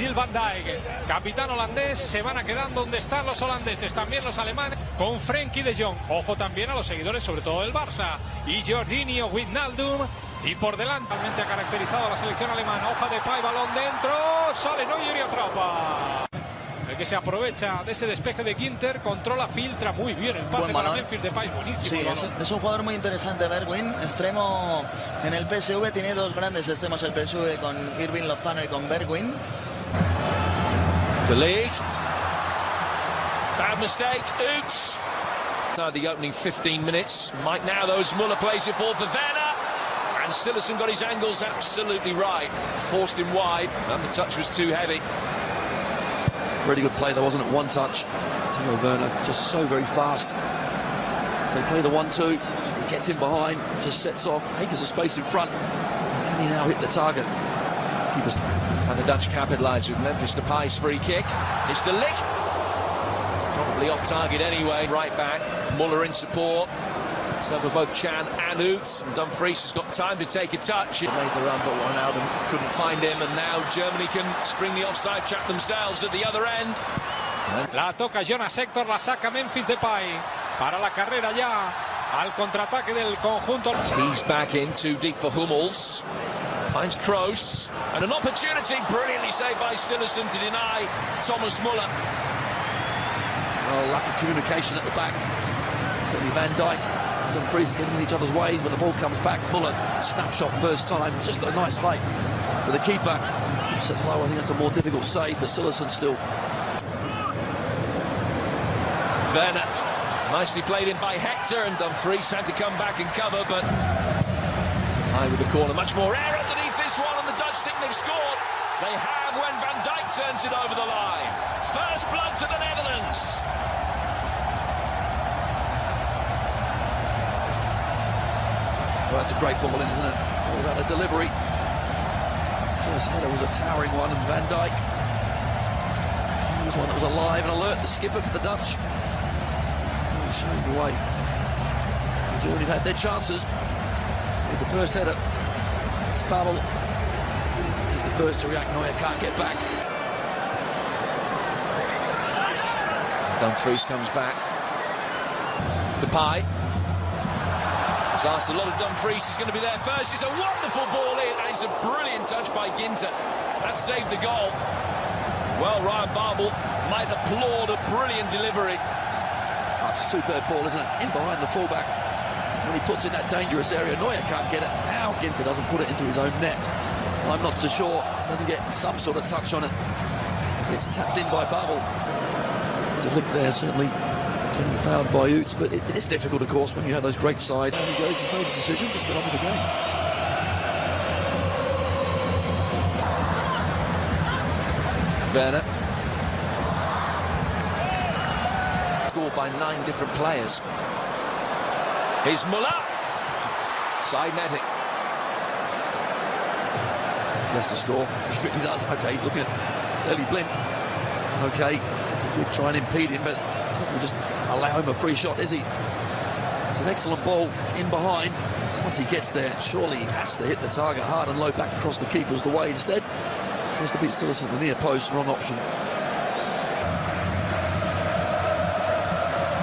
Virgil van Dijk, capitán holandés. Se van a quedar donde están los holandeses, también los alemanes, con Frenkie de Jong. Ojo también a los seguidores, sobre todo del Barça, y Jorginho, Wijnaldum. Y por delante, realmente ha caracterizado a la selección alemana. Hoja de Depay, balón dentro, sale Neuer y atrapa. El que se aprovecha de ese despeje de Ginter, controla, filtra muy bien el pase para Memphis Depay, buenísimo. Sí, es un jugador muy interesante, Bergwijn, extremo en el PSV, tiene dos grandes extremos el PSV con Irving Lozano y con Bergwijn. De Ligt. Bad mistake, oops. The opening 15 minutes. Mike now though as Müller plays it forward for Werner. And Cillessen got his angles absolutely right. Forced him wide and the touch was too heavy. Really good play, there wasn't it? One touch. Timo Werner just so very fast. So they play the 1-2. He gets in behind, just sets off. Acres of space in front. Can he now hit the target? Keepers. And the Dutch capitalise with Memphis Depay's free kick. It's De Ligt. Probably off target anyway. Right back. Müller in support. So for both Chan and Oot. And Dumfries has got time to take a touch. He made the run, but Wijnaldum couldn't find him. And now Germany can spring the offside trap themselves at the other end. La toca Jonas Hector, la saca Memphis Depay. Para la carrera ya al contraataque del conjunto. He's back in, too deep for Hummels. Finds Kroos. And an opportunity brilliantly saved by Cillessen to deny Thomas Müller. Well, lack of communication at the back. Certainly Van Dijk. Dumfries getting in each other's ways when the ball comes back. Müller, snapshot first time, just a nice height for the keeper. Keeps it low, I think that's a more difficult save, but Cillessen still. Werner, nicely played in by Hector, and Dumfries had to come back and cover, but high with the corner. Much more air underneath this one, and the Dutch think they've scored. They have when Van Dijk turns it over the line. First blood to the Netherlands. Well, that's a great ball in, isn't it? All about a delivery. First header was a towering one, and Van Dijk. He was one that was alive and alert, the skipper for the Dutch. He showing the way. Germany have had their chances with the first header. It's Pavel. He's the first to react. Neuer can't get back. Dumfries comes back. Depay. He's asked a lot of Dumfries. He's going to be there first. It's a wonderful ball in, and it's a brilliant touch by Ginter. That saved the goal. Well, Ryan Babel might applaud a brilliant delivery. Oh, it's a superb ball, isn't it? In behind the fullback. When he puts in that dangerous area, Neuer can't get it. How Ginter doesn't put it into his own net, I'm not so sure. Doesn't get some sort of touch on it. It's tapped in by Babel. There's a link there, certainly. Getting fouled by Oot, but it is difficult, of course, when you have those great sides. And he goes, he's made his decision, just get on with the game. Werner. Scored by 9 different players. Here's Müller. Side netting. He has to score. He really does. Okay, he's looking at Deli Blind. Okay, he did try and impede him, but we'll just allow him a free shot, is he? It's an excellent ball in behind. Once he gets there, surely he has to hit the target hard and low back across the keeper's the way. Instead, tries to beat Cillessen at the near post, wrong option.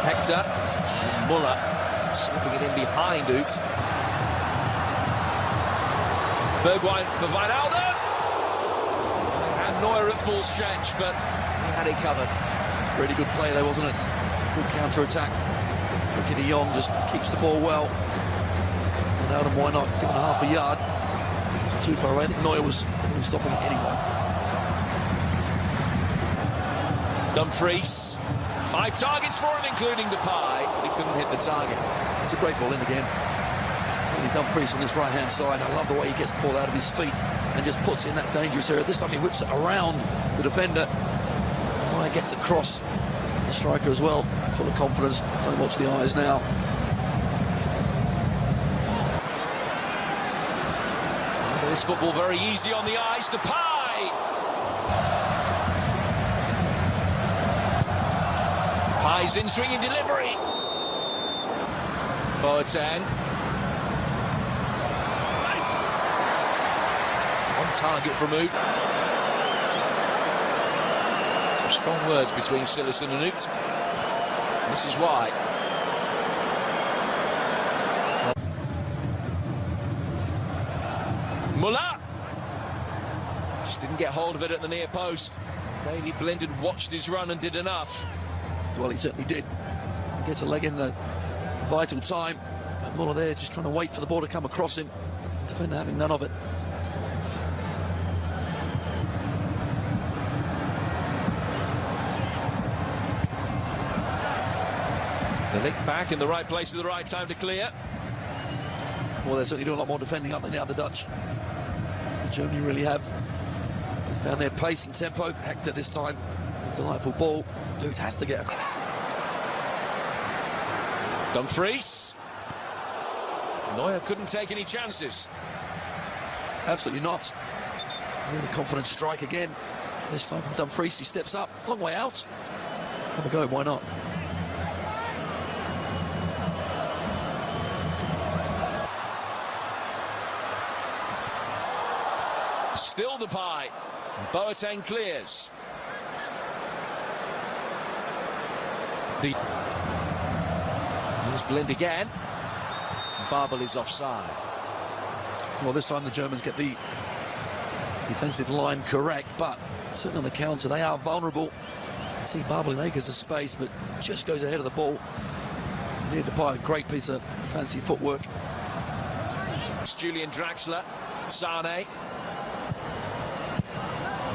Hector. Müller slipping it in behind Oot. Bergwijn for Wijnaldum. And Neuer at full stretch, but he had it covered. Really good play there, wasn't it? Good counter-attack. Frenkie de Jong just keeps the ball well. Wijnaldum, why not? Given a half a yard. It's too far away. I think Neuer was stopping it anyway. Dumfries. 5 targets for him, including Depay. He couldn't hit the target. It's a great ball in again. Certainly Dumfries on this right-hand side. I love the way he gets the ball out of his feet and just puts it in that dangerous area. This time he whips it around the defender. He gets across the striker as well. Full of confidence. Don't watch the eyes now. This football very easy on the eyes. Depay. Depay's in swinging delivery. Boateng. On target from Oot. Some strong words between Cillessen and Ut. This is why. Muller just didn't get hold of it at the near post. Daley Blinden watched his run and did enough. Well, he certainly did. He gets a leg in the vital time. But Muller there just trying to wait for the ball to come across him. Defender having none of it. The lick back in the right place at the right time to clear. Well, they're certainly doing a lot more defending up than the other Dutch. Germany really have found their pace and tempo. Hector this time, a delightful ball. Luke has to get a... Dumfries. Neuer couldn't take any chances. Absolutely not. Really confident strike again. This time from Dumfries, he steps up. Long way out. Have a go, why not? Still Depay. Boateng clears. Here's Blind again. Babel is offside. Well, this time the Germans get the defensive line correct, but certainly on the counter they are vulnerable. You see Babel in acres of space, but just goes ahead of the ball. Near Depay, a great piece of fancy footwork. It's Julian Draxler. Sane.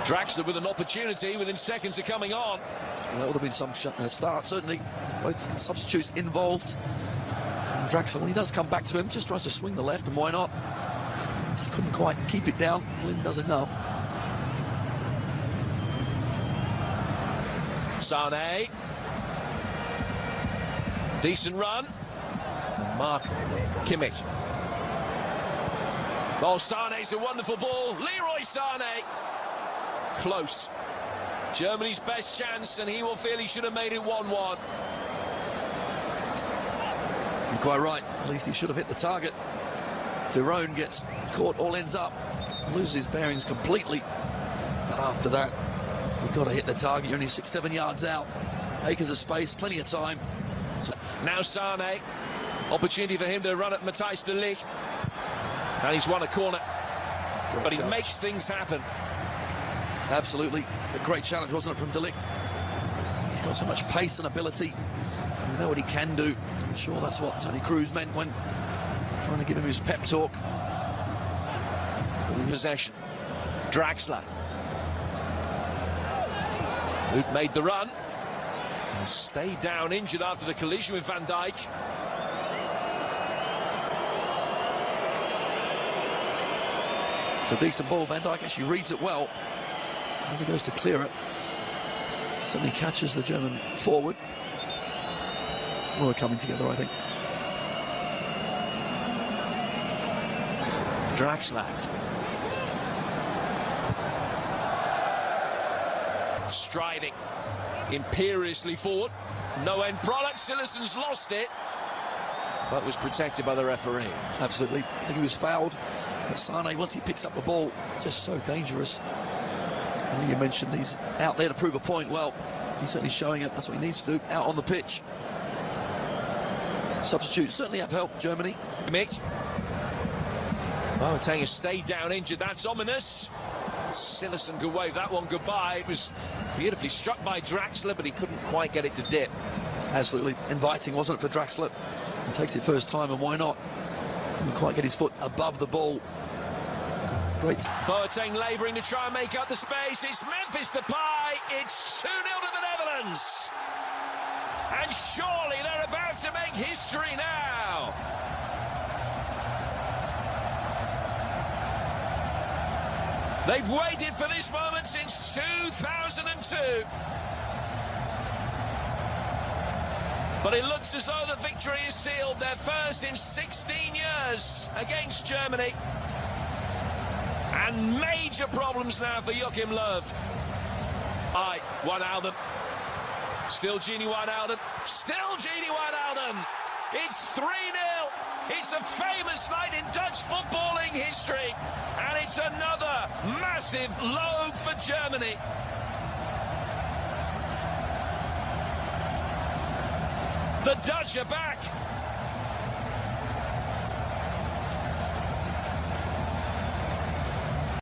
Draxler with an opportunity within seconds of coming on. Well, that would have been some start, certainly. Both substitutes involved. And Draxler, when he does come back to him, just tries to swing the left, and why not? Just couldn't quite keep it down. Blind does enough. Sane. Decent run. And Mark Kimmich. Oh, Sane's a wonderful ball. Leroy Sane. Close. Germany's best chance, and he will feel he should have made it 1-1. You're quite right. At least he should have hit the target. Derone gets caught, all ends up, loses his bearings completely. But after that, you've got to hit the target. You're only 6-7 yards out. Acres of space, plenty of time. Now Sane. Opportunity for him to run at Matthijs de Ligt. And he's won a corner. Great But he challenge. makes things happen. Absolutely. A great challenge, wasn't it, from de Ligt? He's got so much pace and ability. You know what he can do. I'm sure that's what Tony Cruz meant when trying to give him his pep talk. Possession. Draxler. Who made the run. And stayed down injured after the collision with Van Dijk. It's a decent ball. Van Dijk actually reads it well as he goes to clear it. Suddenly catches the German forward. Well, we're coming together, I think. Draxler. Striding imperiously forward. No end product. Silleson's lost it, but was protected by the referee. Absolutely. I think he was fouled. But Sane, once he picks up the ball, just so dangerous. I think you mentioned he's out there to prove a point. Well, he's certainly showing it. That's what he needs to do, out on the pitch. Substitutes certainly have helped Germany. Mick. Boateng has stayed down injured. That's ominous. Cillessen could wave that one goodbye. It was beautifully struck by Draxler, but he couldn't quite get it to dip. Absolutely inviting, wasn't it, for Draxler? He takes it first time, and why not? Couldn't quite get his foot above the ball. Great. Boateng labouring to try and make up the space. It's Memphis Depay. It's 2-0 to the Netherlands. And surely they're about to make history now. They've waited for this moment since 2002. But it looks as though the victory is sealed. Their first in 16 years against Germany. And major problems now for Joachim Löw. Wijnaldum. Still Gini Wijnaldum. Still Gini Wijnaldum. It's 3-0. It's a famous night in Dutch footballing history. And it's another massive low for Germany. The Dutch are back.